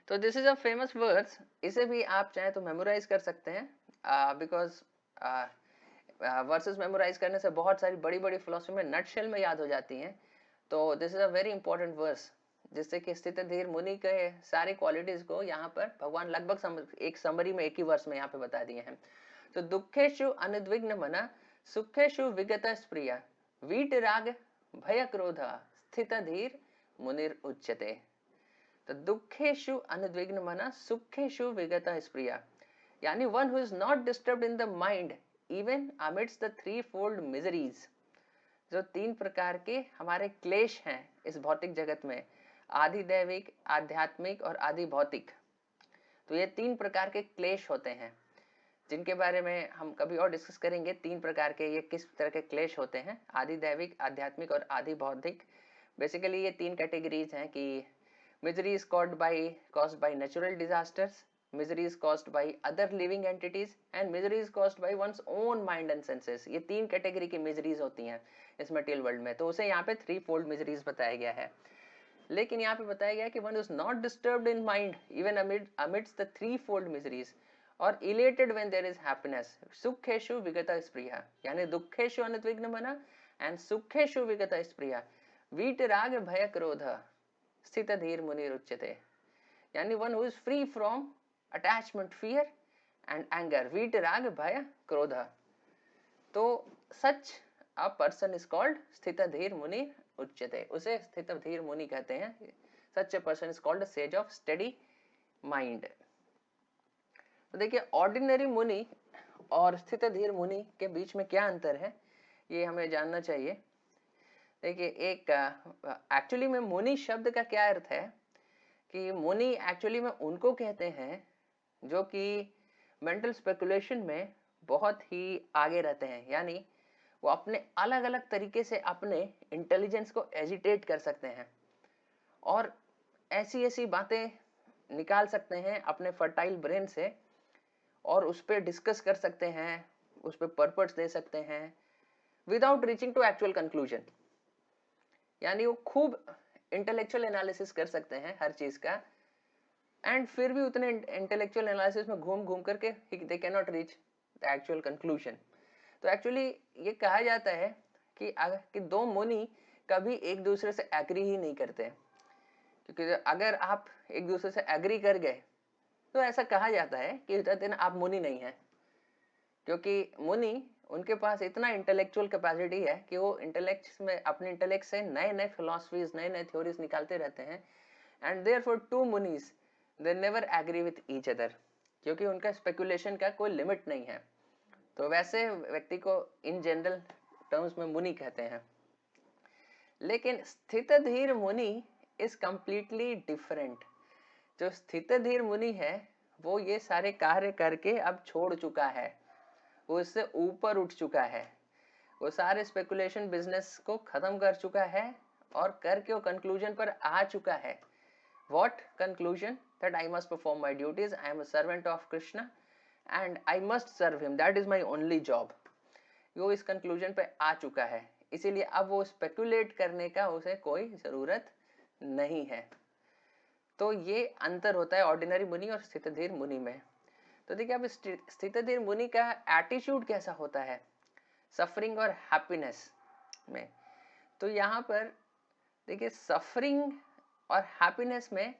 तो this is a famous verse, इसे भी आप चाहे तो मेमोराइज कर सकते हैं, बिकॉज वर्सेस मेमोराइज करने से बहुत सारी बड़ी बड़ी फिलोसफी में नटशेल में याद हो जाती हैं. तो this is a very important verse, जिससे कि स्थित धीर मुनि के सारी क्वालिटीज को यहाँ पर भगवान लगभग एक समरी में, एक ही वर्ष में यहाँ पे बता दिए हैं. तो दुखेशु अनुद्विग्न मना, सुखेशु विगत स्प्रिया, वीतराग भय क्रोध स्थित धीर मुनिर उच्यते। तो दुखेशु अनुद्विग्न मना सुखेशु विगत स्प्रिया, यानी one who is not disturbed in the mind even amidst the three fold miseries. जो तीन प्रकार के हमारे क्लेश हैं इस भौतिक जगत में, आदि दैविक, आध्यात्मिक और आदि भौतिक, तो ये तीन प्रकार के क्लेश होते हैं जिनके बारे में हम कभी और डिस्कस करेंगे। तीन प्रकार के ये किस तरह के क्लेश होते हैं, आदि दैविक, आध्यात्मिक और आदि भौतिक। बेसिकली ये तीन कैटेगरीज हैं कि misery is caused by natural disasters, misery is caused by other living entities and misery is caused by one's own mind and senses। ये तीन कैटेगरी की मिजरीज होती हैं इस मटेरियल वर्ल्ड में, तो उसे यहाँ पे थ्री फोल्ड मिजरीज बताया गया है। लेकिन यहाँ पे बताया गया कि one is not disturbed in mind even amidst the three fold miseries or elated when there is happiness, सुखेशु विगता Supriya, यानी दुखेशु अनुद्विग्न मना and सुखेशु विगता स्प्रिया, वीतराग भय क्रोध स्थित धीर मुनिर उच्यते, यानी one who is free from attachment, fear and anger, वीतराग भय क्रोध। तो such a person is called स्थित धीर मुनि उच्यते, उसे स्थित धीर मुनि कहते हैं। Such a person is called sage of steady mind. तो देखिए ऑर्डिनरी मुनि और स्थित धीर मुनि के बीच में क्या अंतर है ये हमें जानना चाहिए। देखिए एक एक्चुअली में मुनि शब्द का क्या अर्थ है कि मुनि एक्चुअली में उनको कहते हैं जो कि मेंटल स्पेकुलेशन में बहुत ही आगे रहते हैं, यानी वो अपने अलग अलग तरीके से अपने इंटेलिजेंस को एजिटेट कर सकते हैं और ऐसी ऐसी बातें निकाल सकते हैं अपने फर्टाइल ब्रेन से और उस पर डिस्कस कर सकते हैं, उस पर पर्पस दे सकते हैं without reaching to actual conclusion. यानी वो खूब इंटेलेक्चुअल एनालिसिस कर सकते हैं हर चीज का एंड फिर भी उतने इंटेलेक्चुअल एनालिसिस में घूम घूम करके they can not reach the actual conclusion. तो एक्चुअली ये कहा जाता है कि दो मुनि कभी एक दूसरे से एग्री ही नहीं करते, क्योंकि अगर आप एक दूसरे से एग्री कर गए तो ऐसा कहा जाता है कि उस दिन आप मुनि नहीं हैं, क्योंकि मुनि उनके पास इतना इंटेलेक्चुअल कैपेसिटी है कि वो इंटेलेक्ट में अपने इंटेलेक्ट से नए नए फिलॉसफीज, नए नए थ्योरीज निकालते रहते हैं एंड देयरफॉर टू मुनीज they never agree with each other, क्योंकि उनका स्पेकुलेशन का कोई लिमिट नहीं है। तो वैसे व्यक्ति को इन जनरल टर्म्स में मुनि कहते हैं। लेकिन स्थित धीर मुनि इज कंप्लीटली डिफरेंट। जो स्थित धीर मुनि है वो ये सारे कार्य करके अब छोड़ चुका है, वो इससे ऊपर उठ चुका है, वो सारे स्पेकुलेशन बिजनेस को खत्म कर चुका है और करके वो कंक्लूजन पर आ चुका है। What conclusion? That I must perform my duties, I am a servant of Krishna and I must serve him, that is my only job. वो इस कंक्लूजन पे आ चुका है, इसीलिए अब वो स्पेकुलेट करने का उसे कोई जरूरत नहीं है। तो ये अंतर होता है ऑर्डिनरी मुनि और स्थितधीर मुनि में। तो देखिए अब स्थितधीर मुनि का एटीट्यूड कैसा होता है सफरिंग और हैप्पीनेस में। तो यहाँ पर देखिए सफरिंग और हैप्पीनेस में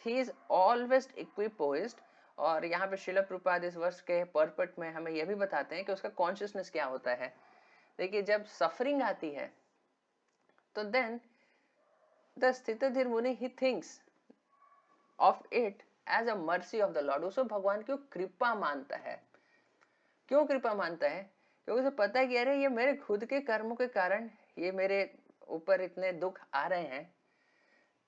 ही इज ऑलवेज इक्विपोइज्ड, और यहाँ पे श्रील प्रभुपाद इस वर्ष के पर्पट में हमें यह भी बताते हैं कि उसका कॉन्शियसनेस क्या होता है। देखिए जब सफरिंग आती है तो देन द स्थितधीर मुनि he thinks of it as a mercy of the Lord, उसको भगवान की कृपा मानता है। क्यों कृपा मानता है? क्योंकि उसे पता है कि अरे ये मेरे खुद के कर्मों के कारण ये मेरे ऊपर इतने दुख आ रहे हैं,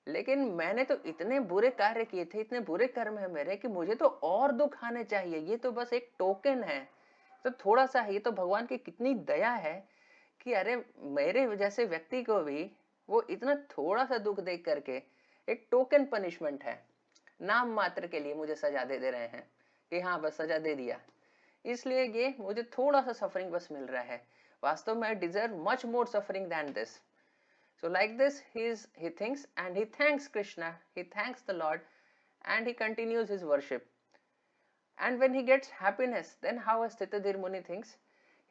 लेकिन मैंने तो इतने बुरे कार्य किए थे, इतने बुरे कर्म है मेरे कि मुझे तो और दुख आने चाहिए, ये तो बस एक टोकन है, तो थोड़ा सा ये तो भगवान की कितनी दया है कि अरे मेरे जैसे व्यक्ति को भी वो इतना थोड़ा सा दुख देख करके एक टोकन पनिशमेंट है, नाम मात्र के लिए मुझे सजा दे रहे हैं कि हाँ बस सजा दे दिया, इसलिए ये मुझे थोड़ा सा सफरिंग बस मिल रहा है, वास्तव में I deserve much more suffering than this. So like this he thinks and he thanks Krishna, he thanks the Lord and he continues his worship. And when he gets happiness, then how a Sthitadhir Muni thinks?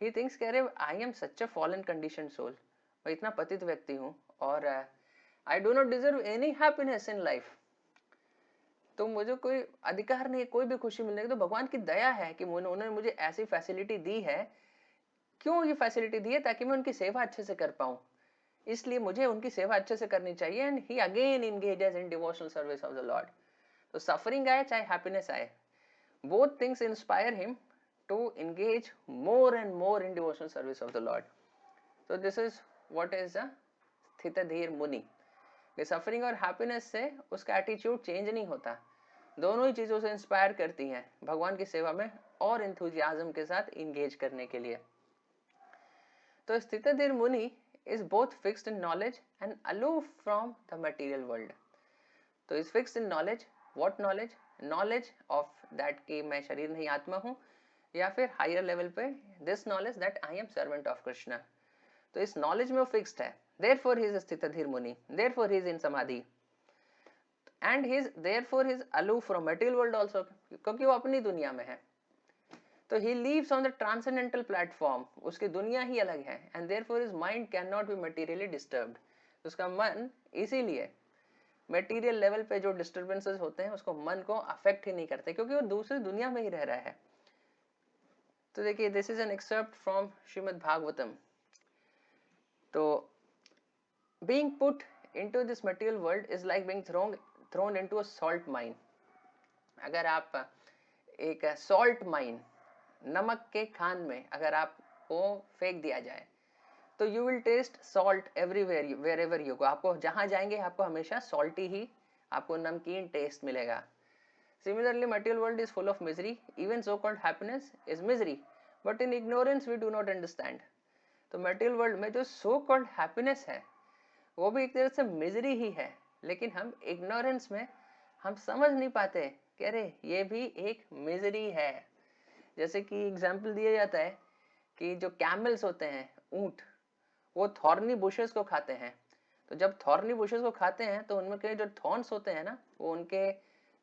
He thinks कि अरे I am such a fallen conditioned soul, मैं इतना पतित व्यक्ति हूँ और I do not deserve any happiness in life, तो मुझे कोई अधिकार नहीं, कोई भी खुशी मिलने की, तो भगवान की दया है कि उन्होंने मुझे ऐसी फैसिलिटी दी है। क्यों ये फैसिलिटी दी है? ताकि मैं उनकी सेवा अच्छे से कर पाऊँ। इसलिए मुझे उनकी सेवा अच्छे से करनी चाहिए, and he again engages in devotional service of the Lord. तो सफरिंग आए चाहे हैप्पीनेस आए, both things inspire him to engage more and more in devotional service of the Lord. So this is what is a स्थितधीर मुनि। सफरिंग और हैप्पीनेस से उसका एटीट्यूड चेंज नहीं होता, दोनों ही चीजों से इंस्पायर करती हैं भगवान की सेवा में और एंथुजियाज्म के साथ इंगेज करने के लिए। तो स्थितधीर मुनि is both fixed in knowledge and aloof from the material world. तो is fixed in knowledge, what knowledge? Knowledge of that कि मैं शरीर नहीं आत्मा हूँ, या फिर हायर लेवल पे this knowledge that I am servant of Krishna। तो इस नॉलेज में वो फिक्स्ड है, therefore he is स्थितधीर मुनि, therefore he is in समाधि, and he is therefore he is aloof from material world also, क्योंकि वो अपनी दुनिया में है। तो he lives on the transcendental platform, उसकी दुनिया ही अलग है, and therefore his mind cannot be materially disturbed। उसका मन इसीलिए मटेरियल लेवल पे जो डिस्टर्बेंसेस होते हैं उसको मन को अफेक्ट ही नहीं करते, क्योंकि वो दूसरी दुनिया में ही रह रहा है। तो देखिए, this is an excerpt from Srimad Bhagavatam. तो being put into this material world is like being thrown into a salt mine. अगर आप एक सॉल्ट माइन, नमक के खान में अगर आपको फेंक दिया जाए, तो you will taste salt everywhere, wherever you go. आपको जहां जाएंगे आपको हमेशा सॉल्टी ही, आपको नमकीन टेस्ट मिलेगा। Similarly material world is full of misery, even so called happiness is misery, but in ignorance we do not understand. तो मटेरियल वर्ल्ड में जो सो कॉल्ड हैप्पीनेस है वो भी एक तरह से मिजरी ही है, लेकिन हम इग्नोरेंस में हम समझ नहीं पाते कि अरे ये भी एक मिजरी है। जैसे कि एग्जाम्पल दिया जाता है कि जो कैमल्स होते हैं, ऊंट, वो थॉर्नी बुशेस को खाते हैं। तो जब थॉर्नी बुशेस को खाते हैं तो उनमें के जो थॉर्न्स होते हैं ना, वो उनके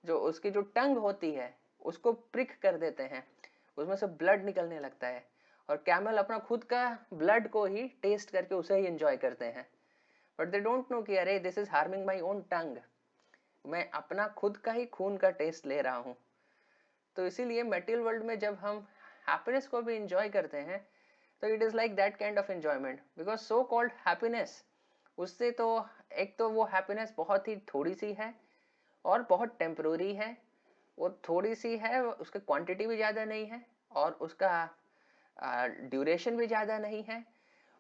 जो उसकी जो टंग होती है उसको प्रिक कर देते हैं, उसमें से ब्लड निकलने लगता है, और कैमल अपना खुद का ब्लड को ही टेस्ट करके उसे ही एंजॉय करते हैं। बट दे डोंट नो कि अरे this is harming my own tongue, मैं अपना खुद का ही खून का टेस्ट ले रहा हूँ। तो इसीलिए मटेरियल वर्ल्ड में जब हम हैप्पीनेस को भी एंजॉय करते हैं तो it is like that kind of enjoyment, because so called happiness, उससे तो एक तो वो हैप्पीनेस बहुत ही थोड़ी सी है और बहुत टेम्पररी है। वो थोड़ी सी है, उसकी क्वांटिटी भी ज़्यादा नहीं है, और उसका ड्यूरेशन भी ज़्यादा नहीं है,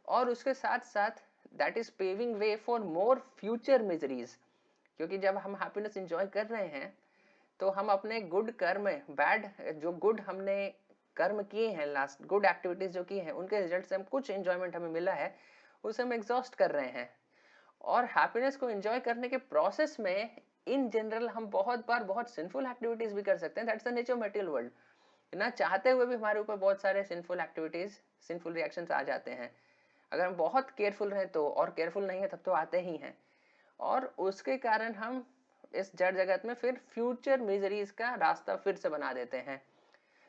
और उसके साथ साथ that is paving way for more future miseries. क्योंकि जब हम हैप्पीनेस एंजॉय कर रहे हैं तो हम अपने गुड कर्म, बैड जो गुड हमने कर्म किए हैं, लास्ट गुड एक्टिविटीज जो की हैं, उनके रिजल्ट से हम कुछ एंजॉयमेंट हमें मिला है, उसे हम एग्जॉस्ट कर रहे हैं। और हैप्पीनेस को एंजॉय करने के प्रोसेस में इन जनरल हम बहुत बार बहुत सिंफुल एक्टिविटीज भी कर सकते हैं। That's the nature of material world. ना चाहते हुए भी हमारे ऊपर बहुत सारे सिंफुल एक्टिविटीज, सिंफुल रिएक्शंस आ जाते हैं। अगर हम बहुत केयरफुल रहें तो, और केयरफुल नहीं है तब तो आते ही हैं, और उसके कारण हम इस जड़ जगत में फिर फ्यूचर मिजरीज का रास्ता फिर से बना देते हैं।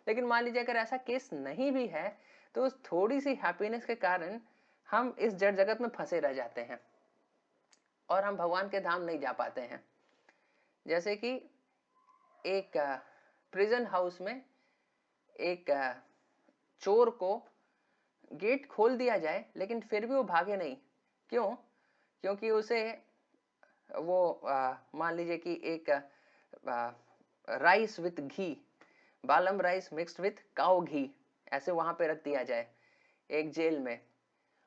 लेकिन मान लीजिए अगर ऐसा केस नहीं भी है तो उस थोड़ी सी हैप्पीनेस के कारण हम इस जड़ जगत में फंसे रह जाते हैं और हम भगवान के धाम नहीं जा पाते हैं। जैसे कि एक प्रिजन हाउस में एक चोर को गेट खोल दिया जाए लेकिन फिर भी वो भागे नहीं। क्यों? क्योंकि उसे वो मान लीजिए कि एक राइस विथ घी, बालम राइस मिक्स्ड विथ काऊ घी, ऐसे वहां पे रख दिया जाए एक जेल में,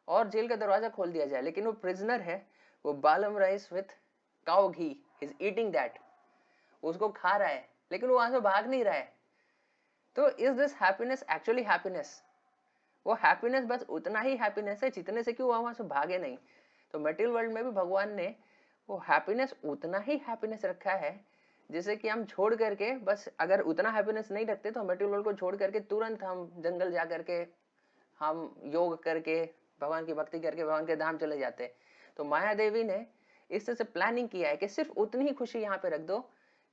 और जेल का दरवाजा खोल दिया जाए, लेकिन वो प्रिजनर है, वो बालम rice with cow ghee is eating that, उसको खा रहा है, लेकिन वो वहां से भाग नहीं रहा है। तो is this happiness actually happiness? वो हैप्पीनेस बस उतना ही हैप्पीनेस है जितने से कि वो वहां से भागे नहीं। तो मटेरियल वर्ल्ड में भी भगवान ने वो हैप्पीनेस उतना ही हैप्पीनेस रखा है जिसे कि हम छोड़ करके, बस अगर उतना हैप्पीनेस नहीं रखते तो मटेरियल वर्ल्ड को छोड़ करके तुरंत हम जंगल जा करके हम योग करके भगवान की भक्ति करके भगवान के धाम चले जाते। तो माया देवी ने इस तरह से प्लानिंग किया है कि सिर्फ उतनी ही खुशी यहाँ पे रख दो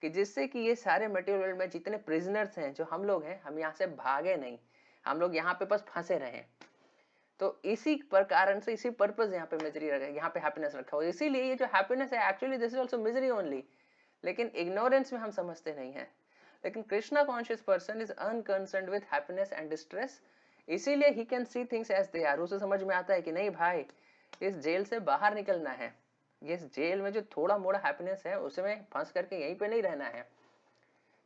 कि जिससे कि ये सारे मटेरियल वर्ल्ड में जितने प्रिजनर्स हैं जो हम लोग हैं, हम यहाँ से भागे नहीं, हम लोग यहाँ पे बस फंसे रहे। तो इसी कारण से, इसी पर्पस यहाँ पे मिजरी यहाँ पे हैप्पीनेस रखा हुआ है। इसीलिए ये जो हैप्पीनेस है actually this is also misery only, लेकिन इग्नोरेंस में हम समझते नहीं है। लेकिन Krishna conscious person is unconcerned with happiness and distress, इसीलिए he can see things as they are. उसे समझ में आता है कि नहीं भाई, इस जेल से बाहर निकलना है, इस जेल में जो थोड़ा मोड़ा हैप्पीनेस है उसमें फंस करके यहीं पे नहीं रहना है।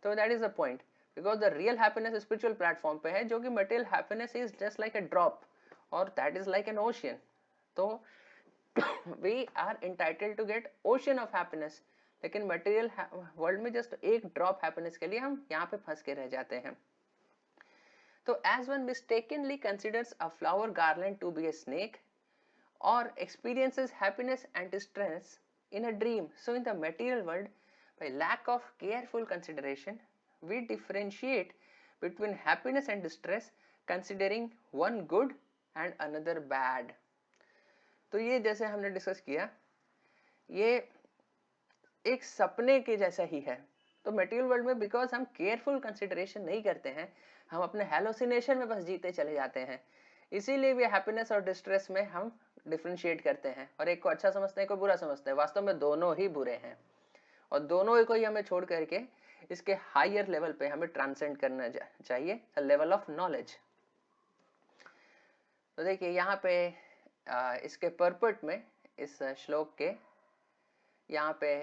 तो that is the point, because the real happiness spiritual platform पे है, जो कि material happiness is just like a drop और that is like an ocean. तो we are entitled to get ocean of happiness, लेकिन मटेरियल वर्ल्ड में जस्ट एक ड्रॉप हैप्पीनेस के लिए हम यहाँ पे फंस के रह जाते हैं। तो as one mistakenly considers a flower garland to be a snake or experiences happiness and distress in a dream, so in the material world, by lack of careful consideration, we differentiate between happiness and distress, considering one good and another bad. तो ये जैसे हमने डिस्कस किया, ये एक सपने के जैसा ही है। तो मटेरियल वर्ल्ड में बिकॉज हम केयरफुल कंसिडरेशन नहीं करते हैं, हम अपने हेलोसिनेशन में बस जीते चले जाते हैं, इसीलिए भी हैप्पीनेस और डिस्ट्रेस में हम डिफरेंशिएट करते हैं और एक को अच्छा समझते हैं, को बुरा समझते हैं। वास्तव में दोनों ही बुरे हैं और दोनों को ही हमें छोड़ करके इसके हायर लेवल पे हमें ट्रांसेंड करना चाहिए, लेवल ऑफ नॉलेज। तो देखिए यहाँ पे इसके परपट में इस श्लोक के यहाँ पे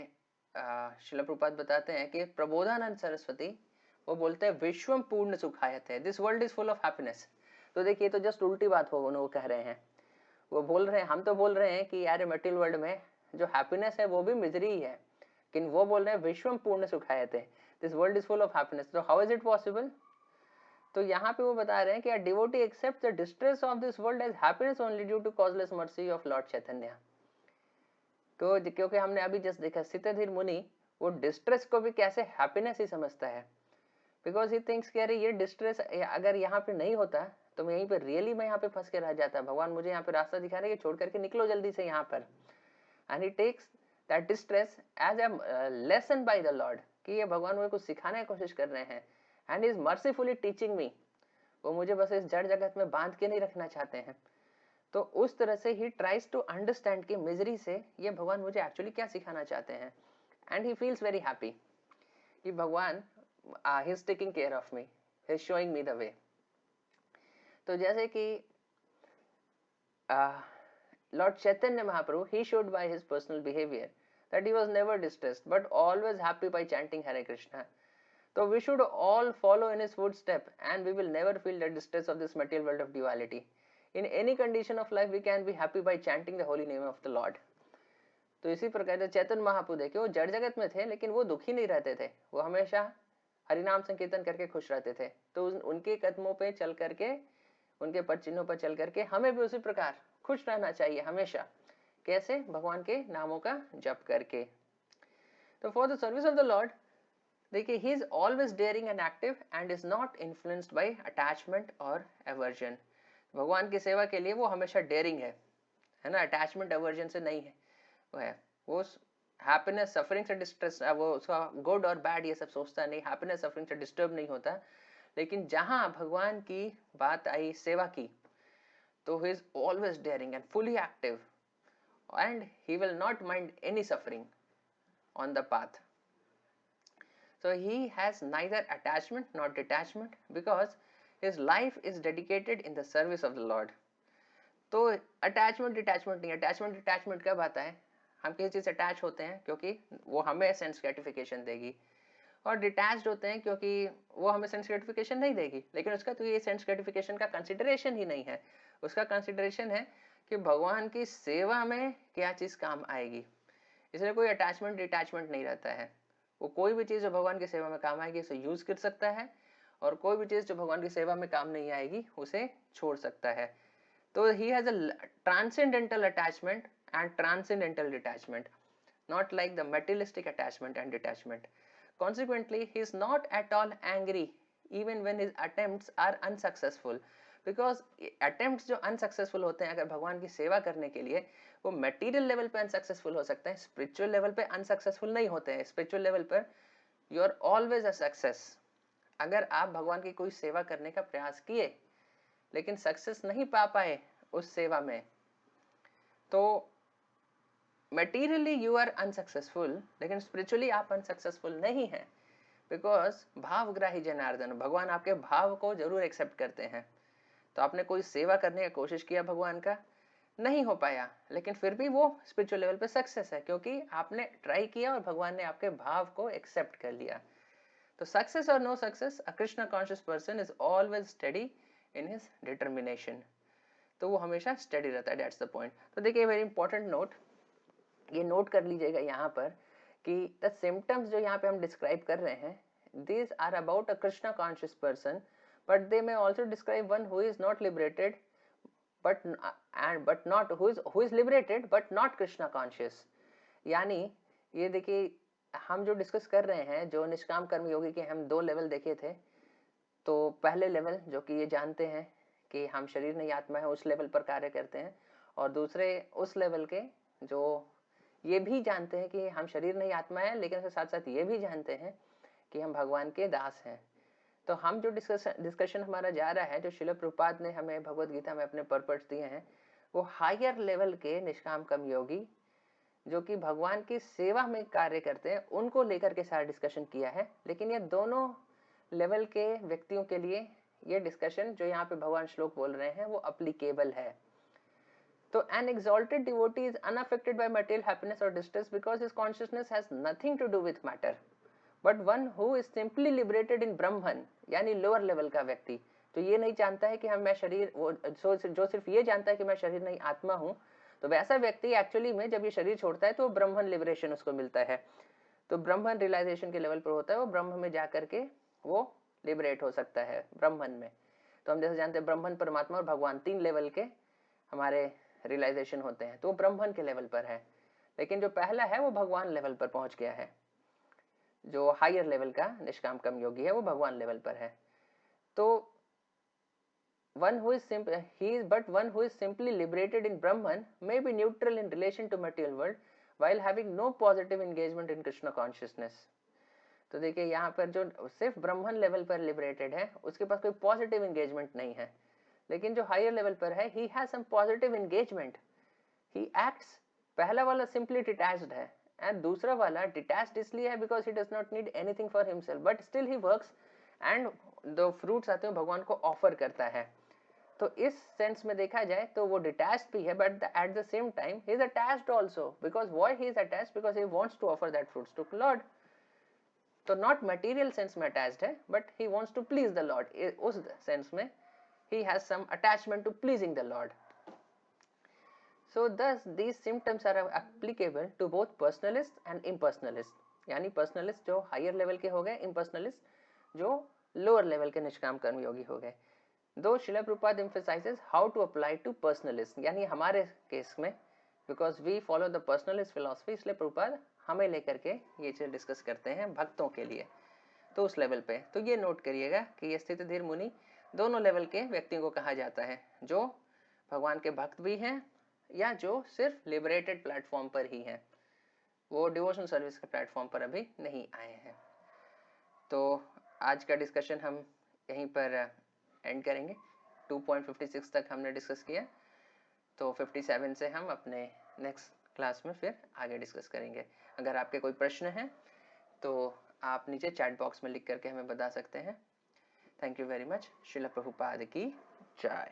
श्रील प्रभुपाद बताते हैं कि प्रबोधानंद सरस्वती वो बोलते हैं विश्वम पूर्ण सुखायत है, this world is full of happiness. तो देखिए तो जस्ट उल्टी बात हो वो कह रहे हैं, वो बोल रहे हैं, हम तो बोल रहे हैं कि यार मटेरियल वर्ल्ड में जो हैप्पीनेस है वो भी मिजरी ही है, लेकिन वो बोल रहे हैं विश्वम पूर्ण सुखायत है, this world is full of happiness. तो हाउ इज इट पॉसिबल? तो यहाँ पे वो बता रहे हैं कि devotee accept the distress of this world as happiness only due to causeless mercy of Lord Chaitanya. तो क्योंकि हमने अभी जस्ट देखा सिद्धधीर मुनि वो डिस्ट्रेस को भी कैसे हैप्पीनेस ही समझता है, बिकॉज ही थिंक्स कि अरे ये डिस्ट्रेस अगर यहाँ पे नहीं होता तो मैं यहीं पे रियली मैं यहाँ पे फंस के रह जाता, भगवान मुझे यहाँ पे रास्ता दिखा रहे हैं कि छोड़ करके निकलो जल्दी से यहाँ पर। And he takes that distress as a lesson by the Lord, कि ये भगवान मुझे कुछ सिखाने की कोशिश कर रहे हैं, and is mercifully teaching me, वो मुझे बस इस जड़ जगत में बांध के नहीं रखना चाहते हैं। तो उस तरह से ही ट्राइज टू अंडरस्टैंड कि मिजरी से ये भगवान मुझे एक्चुअली क्या सिखाना चाहते हैं, and he feels very happy कि भगवान he is taking care of me, he is showing me the way. तो जैसे कि Lord Chaitanya Mahaprabhu he showed by his personal behaviour that he was never distressed but always happy bye chanting Hare Krishna. So we should all follow in his footstep and we will never feel the distress of this material world of duality. In any condition of life we can be happy by chanting the holy name of the Lord. तो इसी प्रकार चैतन्य महाप्रभु देखे वो जड़ जगत में थे लेकिन वो दुखी नहीं रहते थे, वो हमेशा हरिनाम संकीर्तन करके खुश रहते थे। तो उनके कदमों पे चल करके, उनके पद चिन्हों पर चल करके हमें भी उसी प्रकार खुश रहना चाहिए हमेशा। कैसे? भगवान के नामों का जप करके। तो for the service of the Lord देखिए he is always daring and active and is not influenced by attachment or aversion। भगवान की सेवा के लिए वो हमेशा डेयरिंग है ना, अटैचमेंट एवर्जन से नहीं है, वो हैप्पीनेस सफरिंग से डिस्ट्रेस, वो उसका गुड और बैड ये सब सोचता नहीं, हैप्पीनेस सफरिंग से डिस्टर्ब नहीं होता। लेकिन जहां भगवान की बात आई सेवा की तो he is always daring and fully active and he will not mind any suffering on the path। So he has neither attachment nor detachment because his life is dedicated in the service of the Lord। तो अटैचमेंट डिटैचमेंट नहीं, अटैचमेंट डिटैचमेंट कब आता है? हम किसी चीज से अटैच होते हैं क्योंकि वो हमें सेंस ग्रेटिफिकेशन देगी, और डिटैच्ड होते हैं क्योंकि वो हमें सेंस ग्रेटिफिकेशन नहीं देगी, लेकिन उसका तो ये सेंस ग्रेटिफिकेशन का कंसिडरेशन ही नहीं है। उसका कंसिडरेशन है कि भगवान की सेवा में क्या चीज काम आएगी, इसलिए कोई अटैचमेंट डिटैचमेंट नहीं रहता है। वो कोई भी चीज जो भगवान की सेवा में काम आएगी उसे यूज कर सकता है, और कोई भी चीज जो भगवान की सेवा में काम नहीं आएगी उसे छोड़ सकता है। तो he has a transcendental attachment and transcendental detachment, not like the materialistic attachment and detachment। Consequently, he is not at all angry even when his attempts are unsuccessful, because attempts जो unsuccessful होते हैं अगर भगवान की सेवा करने के लिए, वो material level पे unsuccessful हो सकते हैं, spiritual level पे unsuccessful नहीं होते हैं। spiritual level पर you are always a success। अगर आप भगवान की कोई सेवा करने का प्रयास किए लेकिन सक्सेस नहीं पा पाए उस सेवा में, तो मेटीरियली यू आर अनसक्सेसफुल, लेकिन स्पिरिचुअली आप अनसक्सेसफुल नहीं है, बिकॉज भावग्राही जनार्दन, भगवान आपके भाव को जरूर एक्सेप्ट करते हैं। तो आपने कोई सेवा करने की कोशिश किया भगवान का, नहीं हो पाया, लेकिन फिर भी वो स्पिरिचुअल लेवल पे सक्सेस है, क्योंकि आपने ट्राई किया और भगवान ने आपके भाव को एक्सेप्ट कर लिया। तो सक्सेस और no success, a Krishna conscious person is always steady in his determination. तो वो हमेशा स्टडी रहता है, दैट्स द पॉइंट। तो देखिए वेरी इंपॉर्टेंट नोट, ये नोट कर लीजिएगा यहाँ पर कि द सिम्टम्स जो यहाँ पे हम डिस्क्राइब कर रहे हैं, these are about a Krishna conscious person, but they may also describe one who is not liberated but not who is liberated but not Krishna conscious। यानी ये देखिए, हम जो डिस्कस कर रहे हैं, जो निष्काम कर्म योगी के हम 2 लेवल देखे थे। तो पहले लेवल जो कि ये जानते हैं कि हम शरीर नहीं आत्मा है, उस लेवल पर कार्य करते हैं, और दूसरे उस लेवल के जो ये भी जानते हैं कि हम शरीर नहीं आत्मा है, लेकिन उसके साथ साथ ये भी जानते हैं कि हम भगवान के दास हैं। तो हम जो डिस्कशन हमारा जा रहा है, जो श्रील प्रभुपाद ने हमें भगवत गीता में अपने पर्पस दिए हैं, वो हायर लेवल के निष्काम कर्म योगी जो कि भगवान की सेवा में कार्य करते हैं, उनको लेकर के सारा डिस्कशन किया है। लेकिन ये दोनों लेवल के व्यक्तियों के लिए ये डिस्कशन जो यहाँ पे भगवान श्लोक बोल रहे हैं वो अप्लीकेबल है। तो an exalted devotee is unaffected by material happiness or distress because his consciousness has nothing to do with matter, but one who is simply liberated in Brahman, यानी लोअर लेवल का व्यक्ति तो ये नहीं जानता है कि हम मैं शरीर, वो जो सिर्फ ये जानता है कि मैं शरीर नहीं आत्मा हूँ, तो वैसा व्यक्ति एक्चुअली में जब ये शरीर छोड़ता है तो ब्रह्मन लिबरेशन उसको मिलता है। तो ब्रह्मन रियलाइजेशन के लेवल पर होता है, वो ब्रह्म में जाकर के वो लिबरेट हो सकता है ब्रह्मन में। तो हम जैसे जानते हैं ब्रह्मन, परमात्मा और भगवान 3 लेवल के हमारे रियलाइजेशन होते हैं, तो वो ब्रह्मन के लेवल पर है। लेकिन जो पहला है वो भगवान लेवल पर पहुंच गया है, जो हायर लेवल का निष्काम कर्म योगी है वो भगवान लेवल पर है। तो one who is one who is simply liberated in Brahman may be neutral in relation to material world while having no positive engagement in Krishna consciousness। तो देखिए यहाँ पर जो सिर्फ ब्रह्मन लेवल पर लिबरेटेड है, उसके पास कोई पॉजिटिव एंगेजमेंट नहीं है। लेकिन जो हायर लेवल पर है, he has some positive engagement, he acts. पहला वाला सिंपली डिटैच्ड है, एंड दूसरा वाला डिटैच्ड इसलिए है because he does not need anything for himself, but still he works and जो फ्रूट्स आते हैं भगवान को ऑफर करता है। तो इस सेंस में देखा जाए तो वो डिटैच्ड भी है, but at the same time he is attached also, because why he is attached, because he wants to offer that fruits to Lord. तो नॉट मटेरियल सेंस में अटैच्ड है, but he wants to please the Lord, उस सेंस में he has some attachment to pleasing the Lord. So thus these symptoms are applicable to both personalists and impersonalists, यानी पर्सनलिस्ट जो हायर लेवल के हो गए, impersonalists जो लोअर लेवल के निष्काम कर्म योगी हो गए। दो Srila Prabhupada emphasizes how to apply to personalists, यानी हमारे केस में because we follow the personalist philosophy, इसलिए प्रभुपाद हमें लेकर के ये चीज डिस्कस करते हैं भक्तों के लिए। तो उस लेवल पे तो ये नोट करिएगा कि ये स्थित धीर मुनि दोनों लेवल के व्यक्तियों को कहा जाता है, जो भगवान के भक्त भी हैं या जो सिर्फ लिबरेटेड प्लेटफॉर्म पर ही हैं, वो डिवोशन सर्विस के प्लेटफॉर्म पर अभी नहीं आए हैं। तो आज का डिस्कशन हम यहीं पर एंड करेंगे। 2.56 तक हमने डिस्कस किया, तो 57 से हम अपने नेक्स्ट क्लास में फिर आगे डिस्कस करेंगे। अगर आपके कोई प्रश्न हैं तो आप नीचे चैट बॉक्स में लिख करके हमें बता सकते हैं। Thank you very much. Srila Prabhupada की जय।